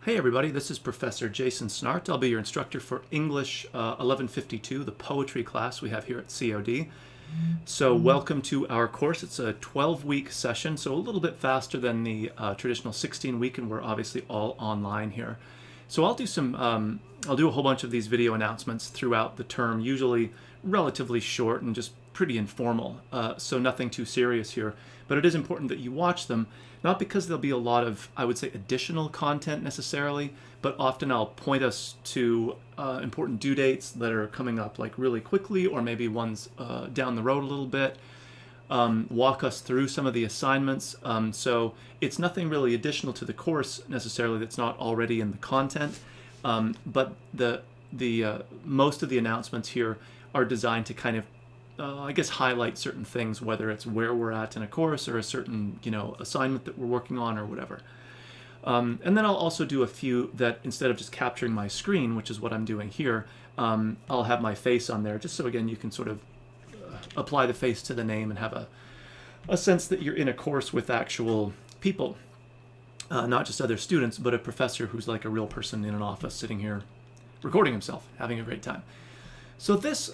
Hey everybody, this is Professor Jason Snart. I'll be your instructor for English 1152, the poetry class we have here at COD. So welcome to our course. It's a 12-week session, so a little bit faster than the traditional 16-week, and we're obviously all online here. So I'll do a whole bunch of these video announcements throughout the term, usually relatively short and just pretty informal, so nothing too serious here. But it is important that you watch them, not because there'll be a lot of, I would say, additional content necessarily, but often I'll point us to important due dates that are coming up like really quickly, or maybe ones down the road a little bit, walk us through some of the assignments. So it's nothing really additional to the course necessarily that's not already in the content, but the most of the announcements here are designed to kind of I guess highlight certain things, whether it's where we're at in a course or a certain, assignment that we're working on or whatever. And then I'll also do a few that instead of just capturing my screen, which is what I'm doing here, I'll have my face on there just so again you can sort of apply the face to the name and have a sense that you're in a course with actual people, not just other students, but a professor who's like a real person in an office sitting here recording himself, having a great time. So this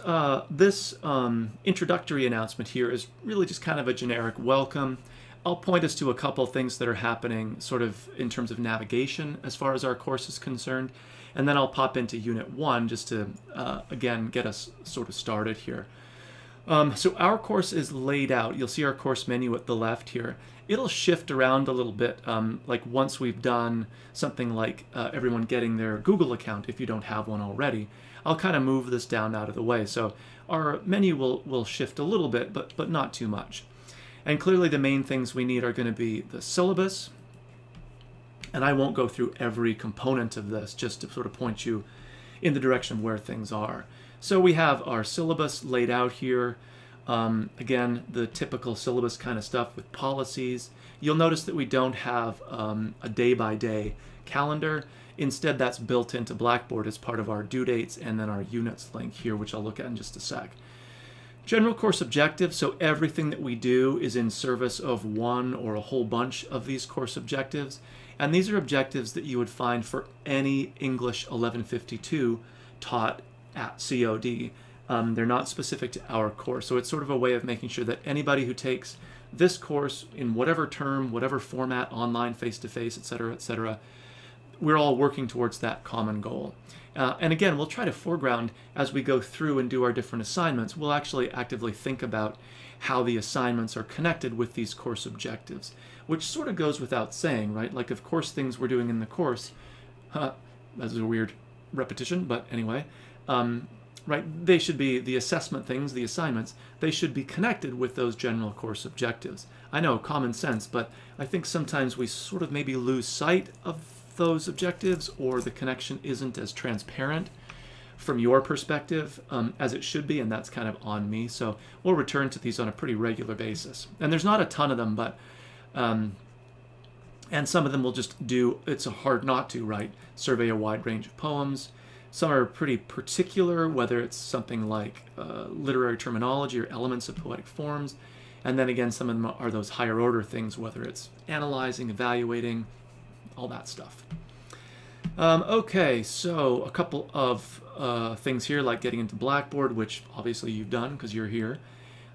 introductory announcement here is really just kind of a generic welcome. I'll point us to a couple things that are happening sort of in terms of navigation as far as our course is concerned. And then I'll pop into Unit 1 just to, again, get us sort of started here. So our course is laid out. You'll see our course menu at the left here. It'll shift around a little bit, like once we've done something like everyone getting their Google account, if you don't have one already. I'll kind of move this down out of the way. So our menu will shift a little bit, but not too much. And clearly the main things we need are going to be the syllabus. And I won't go through every component of this, just to sort of point you in the direction of where things are. So we have our syllabus laid out here. Again, the typical syllabus kind of stuff with policies. You'll notice that we don't have a day-by-day calendar. Instead, that's built into Blackboard as part of our due dates and then our units link here, which I'll look at in just a sec. General course objectives, so everything that we do is in service of one or a whole bunch of these course objectives. And these are objectives that you would find for any English 1152 taught at COD. They're not specific to our course, so it's sort of a way of making sure that anybody who takes this course in whatever term, whatever format, online, face-to-face, etc., we're all working towards that common goal. And again, we'll try to foreground as we go through and do our different assignments. We'll actually actively think about how the assignments are connected with these course objectives, which sort of goes without saying, right? Like, of course, things we're doing in the course, that's a weird repetition, but anyway, right? They should be the assessment things, the assignments, they should be connected with those general course objectives. I know, common sense, but I think sometimes we sort of maybe lose sight of those objectives, or the connection isn't as transparent from your perspective as it should be, and that's kind of on me. So we'll return to these on a pretty regular basis. And there's not a ton of them, but and some of them will just do, it's hard not to, right? Survey a wide range of poems. Some are pretty particular, whether it's something like literary terminology or elements of poetic forms. And then again, some of them are those higher order things, whether it's analyzing, evaluating, all that stuff. Okay, so a couple of things here, like getting into Blackboard, which obviously you've done because you're here.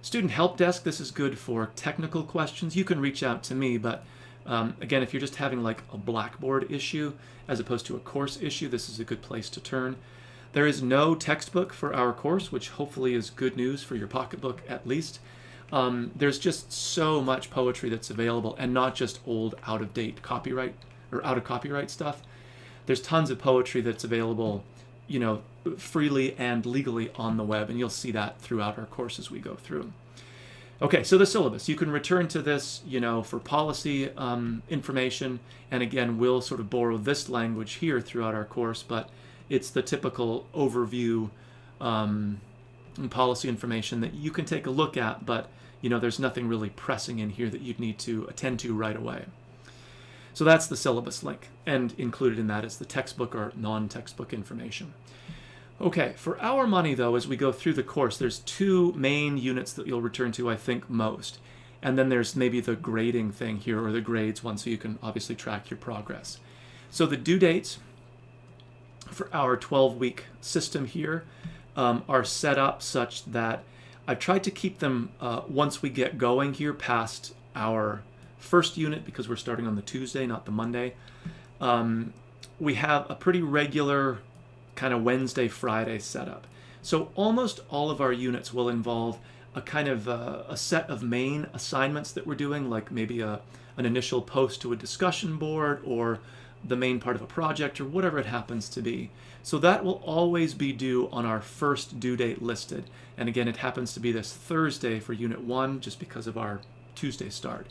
Student Help Desk, this is good for technical questions. You can reach out to me, but again, if you're just having like a Blackboard issue as opposed to a course issue, this is a good place to turn. There is no textbook for our course, which hopefully is good news for your pocketbook at least. There's just so much poetry that's available, and not just old, out-of-date copyright or out-of-copyright stuff. There's tons of poetry that's available, freely and legally on the web, and you'll see that throughout our course as we go through. Okay, so the syllabus. You can return to this, for policy information, and again, we'll sort of borrow this language here throughout our course, but it's the typical overview policy information that you can take a look at, but there's nothing really pressing in here that you'd need to attend to right away. So that's the syllabus link, and included in that is the textbook or non-textbook information. Okay, for our money though, as we go through the course, there's two main units that you'll return to, I think, most. And then there's maybe the grading thing here, or the grades one, so you can obviously track your progress. So the due dates for our 12-week system here are set up such that I've tried to keep them once we get going here past our first unit, because we're starting on the Tuesday, not the Monday. We have a pretty regular kind of Wednesday, Friday setup. So almost all of our units will involve a kind of a set of main assignments that we're doing, like maybe an initial post to a discussion board or the main part of a project or whatever it happens to be. So that will always be due on our first due date listed. And again, it happens to be this Thursday for Unit 1 just because of our Tuesday start.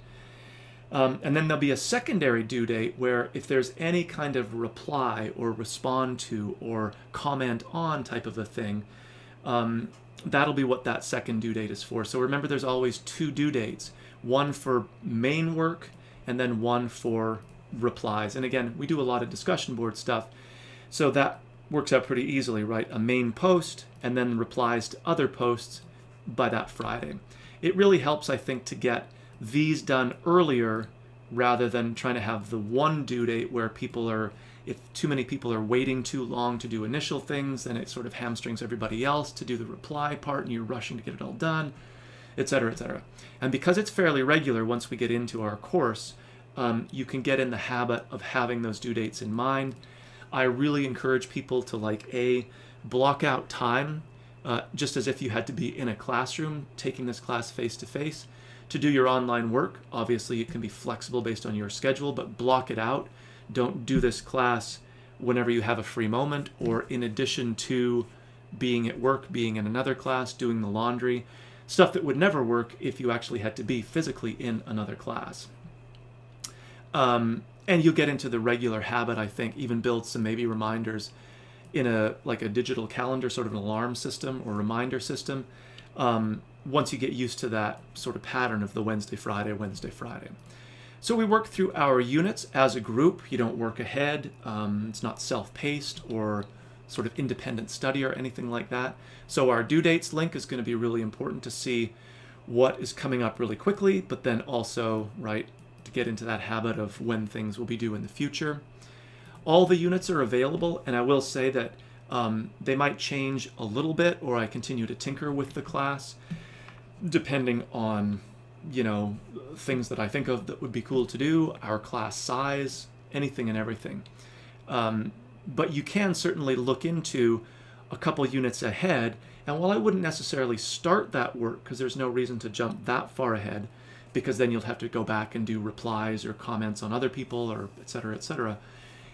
And then there'll be a secondary due date where if there's any kind of reply or respond to or comment on type of a thing, that'll be what that second due date is for. So remember, there's always two due dates, one for main work and then one for replies. And again, we do a lot of discussion board stuff, so that works out pretty easily, right? A main post and then replies to other posts by that Friday. It really helps, I think, to get these done earlier rather than trying to have the one due date where people are, if too many people are waiting too long to do initial things, then it sort of hamstrings everybody else to do the reply part and you're rushing to get it all done, etc., etc. And because it's fairly regular once we get into our course, you can get in the habit of having those due dates in mind. I really encourage people to block out time, just as if you had to be in a classroom taking this class face-to-face, to do your online work. Obviously, it can be flexible based on your schedule, but block it out. Don't do this class whenever you have a free moment or in addition to being at work, being in another class, doing the laundry, stuff that would never work if you actually had to be physically in another class. And you'll get into the regular habit, I think, even build some maybe reminders in a digital calendar, sort of an alarm system or reminder system, once you get used to that sort of pattern of the Wednesday, Friday, Wednesday, Friday. So we work through our units as a group. You don't work ahead. It's not self-paced or sort of independent study or anything like that. So our due dates link is going to be really important to see what is coming up really quickly, but then also, right, to get into that habit of when things will be due in the future. All the units are available, and I will say that they might change a little bit, or I continue to tinker with the class, depending on, things that I think of that would be cool to do, our class size, anything and everything. But you can certainly look into a couple units ahead, and while I wouldn't necessarily start that work, because there's no reason to jump that far ahead, because then you'll have to go back and do replies or comments on other people, or etc., etc.,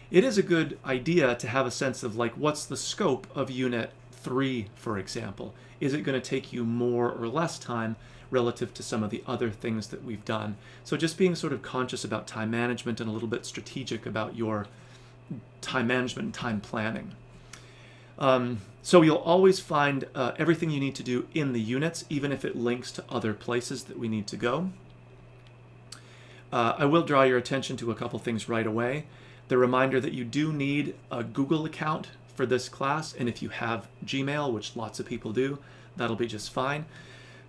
it is a good idea to have a sense of what's the scope of Unit 3, for example. Is it going to take you more or less time relative to some of the other things that we've done? So just being sort of conscious about time management and a little bit strategic about your time management and time planning. So you'll always find everything you need to do in the units, even if it links to other places that we need to go. I will draw your attention to a couple things right away. The reminder that you do need a Google account for this class, and if you have Gmail, which lots of people do, that'll be just fine.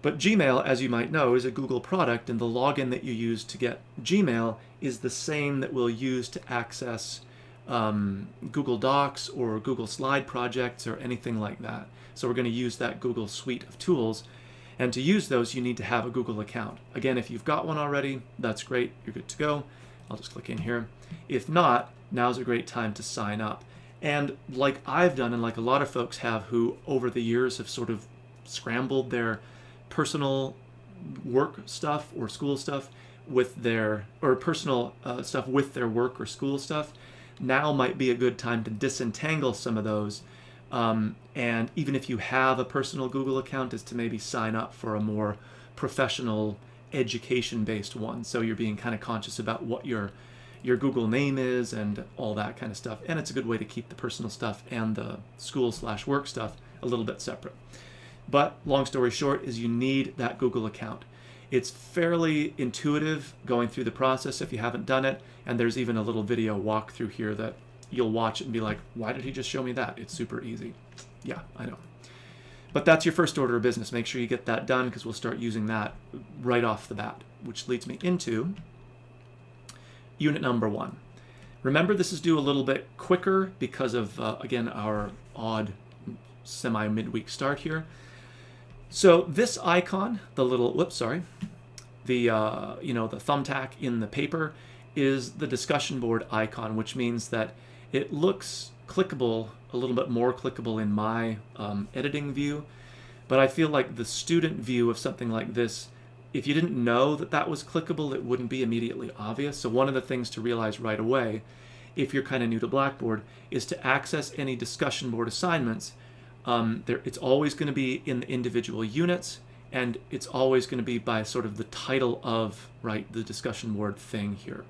But Gmail, as you might know, is a Google product, and the login that you use to get Gmail is the same that we'll use to access Google Docs or Google Slide projects or anything like that. So we're going to use that Google suite of tools, and to use those you need to have a Google account. Again, if you've got one already, that's great, you're good to go. I'll just click in here. If not, now's a great time to sign up. And like I've done, and like a lot of folks have who over the years have sort of scrambled their personal work stuff or school stuff with their, or personal stuff with their work or school stuff, now might be a good time to disentangle some of those. And even if you have a personal Google account, is to maybe sign up for a more professional education-based one. So you're being kind of conscious about what your Google name is and all that kind of stuff. And it's a good way to keep the personal stuff and the school/work stuff a little bit separate. But long story short is you need that Google account. It's fairly intuitive going through the process if you haven't done it. And there's even a little video walkthrough here that you'll watch it and be like, why did he just show me that? It's super easy. Yeah, I know. But that's your first order of business. Make sure you get that done because we'll start using that right off the bat, which leads me into unit number 1. Remember, this is due a little bit quicker because of, again, our odd semi-midweek start here. So this icon, the little, whoops, sorry, the, the thumbtack in the paper is the discussion board icon, which means that it looks clickable, a little bit more clickable in my editing view. But I feel like the student view of something like this, if you didn't know that that was clickable, it wouldn't be immediately obvious. So one of the things to realize right away, if you're kind of new to Blackboard, is to access any discussion board assignments. It's always going to be in the individual units, and it's always going to be by sort of the title of, right, the discussion board thing here.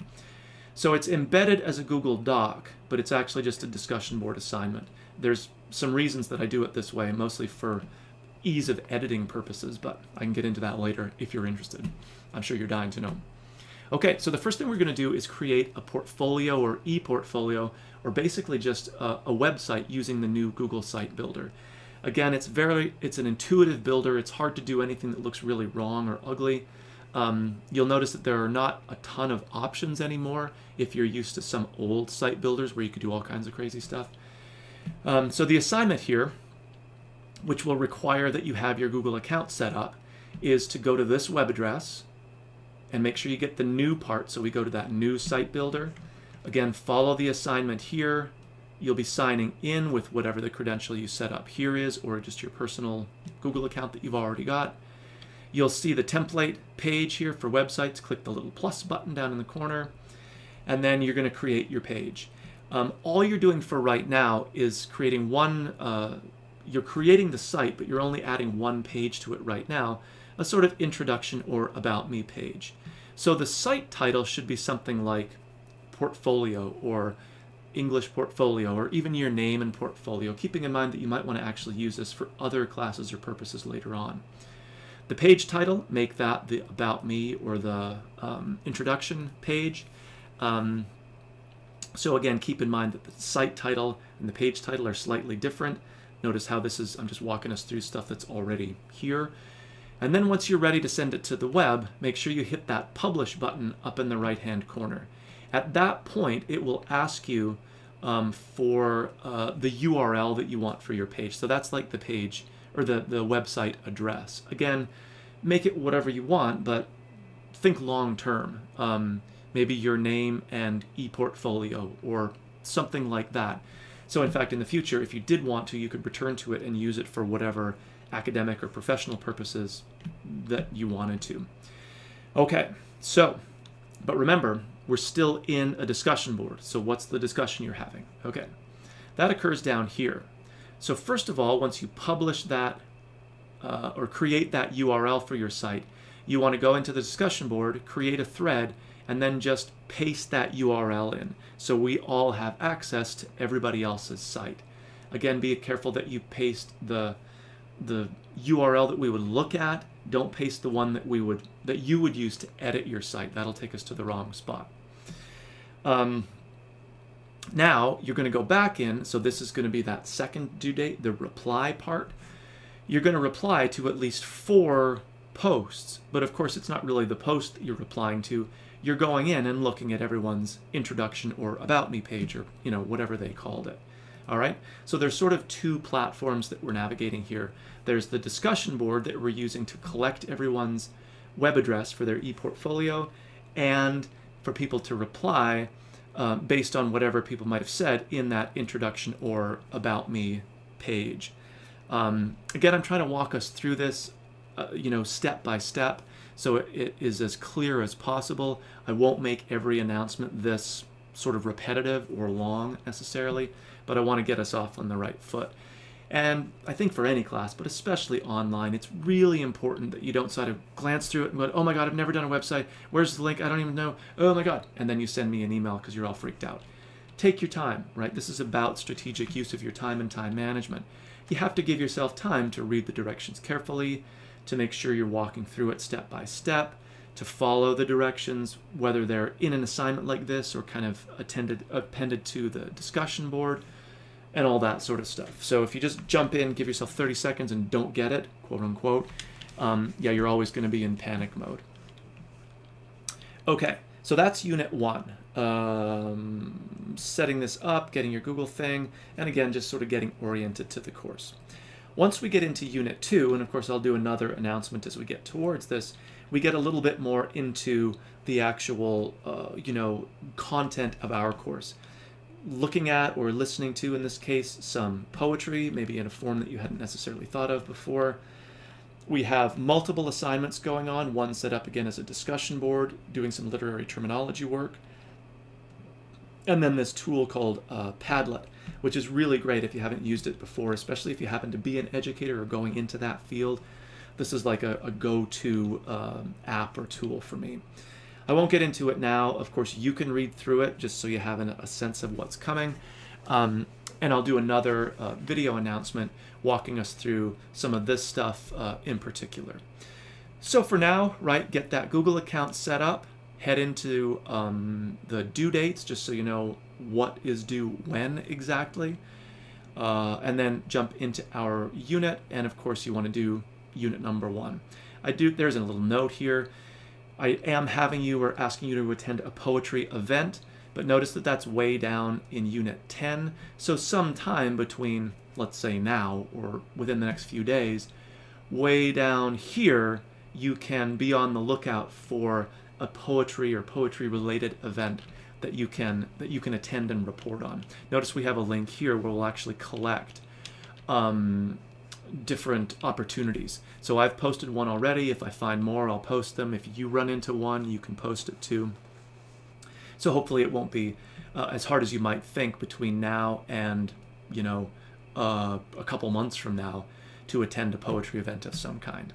So it's embedded as a Google Doc, but it's actually just a discussion board assignment. There's some reasons that I do it this way, mostly for ease of editing purposes, but I can get into that later if you're interested. I'm sure you're dying to know. Okay, so the first thing we're going to do is create a portfolio or e-portfolio, or basically just a website using the new Google Site Builder. Again, it's an intuitive builder. It's hard to do anything that looks really wrong or ugly. You'll notice that there are not a ton of options anymore if you're used to some old site builders where you could do all kinds of crazy stuff. So the assignment here, which will require that you have your Google account set up, is to go to this web address and make sure you get the new part. So we go to that new site builder. Again, follow the assignment here. You'll be signing in with whatever the credential you set up here is, or just your personal Google account that you've already got. You'll see the template page here for websites. Click the little plus button down in the corner, and then you're going to create your page. All you're doing for right now is creating one, you're creating the site, but you're only adding one page to it right now, a sort of introduction or about me page. So the site title should be something like portfolio or English portfolio, or even your name and portfolio, keeping in mind that you might want to actually use this for other classes or purposes later on. The page title, make that the about me or the introduction page. So again, keep in mind that the site title and the page title are slightly different. Notice how this is, I'm just walking us through stuff that's already here. And then once you're ready to send it to the web, make sure you hit that publish button up in the right-hand corner. At that point, it will ask you for the URL that you want for your page. So that's like the page or the website address. Again, make it whatever you want, but think long term. Maybe your name and ePortfolio or something like that. So in fact, in the future, if you did want to, you could return to it and use it for whatever academic or professional purposes that you wanted to. Okay, so, but remember, we're still in a discussion board. So what's the discussion you're having? Okay, that occurs down here. So first of all, once you publish that or create that URL for your site, you want to go into the discussion board, create a thread, and then just paste that URL in. So we all have access to everybody else's site. Again, be careful that you paste the URL that we would look at. Don't paste the one that you would use to edit your site. That'll take us to the wrong spot. Now you're going to go back in. So this is going to be that second due date, the reply part. You're going to reply to at least 4 posts, but of course it's not really the post that you're replying to. You're going in and looking at everyone's introduction or about me page, or whatever they called it. All right, so there's sort of 2 platforms that we're navigating here. There's the discussion board that we're using to collect everyone's web address for their ePortfolio, and for people to reply based on whatever people might have said in that introduction or about me page. Again, I'm trying to walk us through this, step by step, so it is as clear as possible. I won't make every announcement this sort of repetitive or long necessarily, but I want to get us off on the right foot. And I think for any class, but especially online, it's really important that you don't sort of glance through it and go, oh my God, I've never done a website. Where's the link? I don't even know. Oh my God. And then you send me an email because you're all freaked out. Take your time, right? This is about strategic use of your time and time management. You have to give yourself time to read the directions carefully, to make sure you're walking through it step by step, to follow the directions, whether they're in an assignment like this or kind of appended to the discussion board, and all that sort of stuff. So if you just jump in, give yourself 30 seconds and don't get it, quote unquote, yeah, you're always going to be in panic mode. Okay, so that's Unit 1. setting this up, getting your Google thing, and again, just sort of getting oriented to the course. Once we get into Unit 2, and of course I'll do another announcement as we get towards this, we get a little bit more into the actual, content of our course. Looking at or listening to, in this case, some poetry, maybe in a form that you hadn't necessarily thought of before. We have multiple assignments going on, one set up again as a discussion board, doing some literary terminology work. And then this tool called Padlet, which is really great if you haven't used it before, especially if you happen to be an educator or going into that field. This is like a go-to app or tool for me. I won't get into it now. Of course, you can read through it just so you have a sense of what's coming. And I'll do another video announcement walking us through some of this stuff in particular. So for now, right, get that Google account set up. Head into the due dates, just so you know what is due when exactly. And then jump into our unit. And of course, you want to do unit number 1. There's a little note here. I am having you or asking you to attend a poetry event, but notice that that's way down in unit 10. So sometime between, let's say now, or within the next few days, way down here, you can be on the lookout for a poetry or poetry-related event that you can attend and report on. Notice we have a link here where we'll actually collect different opportunities. So I've posted one already. If I find more, I'll post them. If you run into one, you can post it too. So hopefully it won't be as hard as you might think between now and, a couple months from now to attend a poetry event of some kind.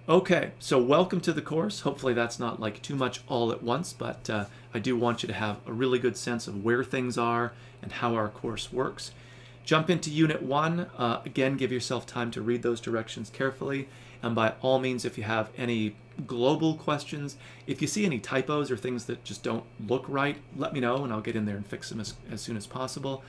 Okay, so welcome to the course. Hopefully that's not like too much all at once, but I do want you to have a really good sense of where things are and how our course works. Jump into Unit 1. Again, give yourself time to read those directions carefully. And by all means, if you have any global questions, if you see any typos or things that just don't look right, let me know and I'll get in there and fix them as soon as possible.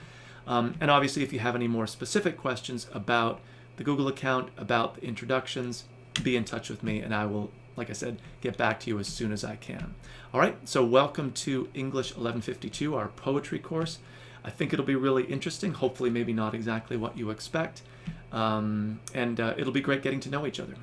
And obviously, if you have any more specific questions about the Google account, about the introductions, be in touch with me and I will, like I said, get back to you as soon as I can. All right, so welcome to English 1152, our poetry course. I think it'll be really interesting, hopefully maybe not exactly what you expect, and it'll be great getting to know each other.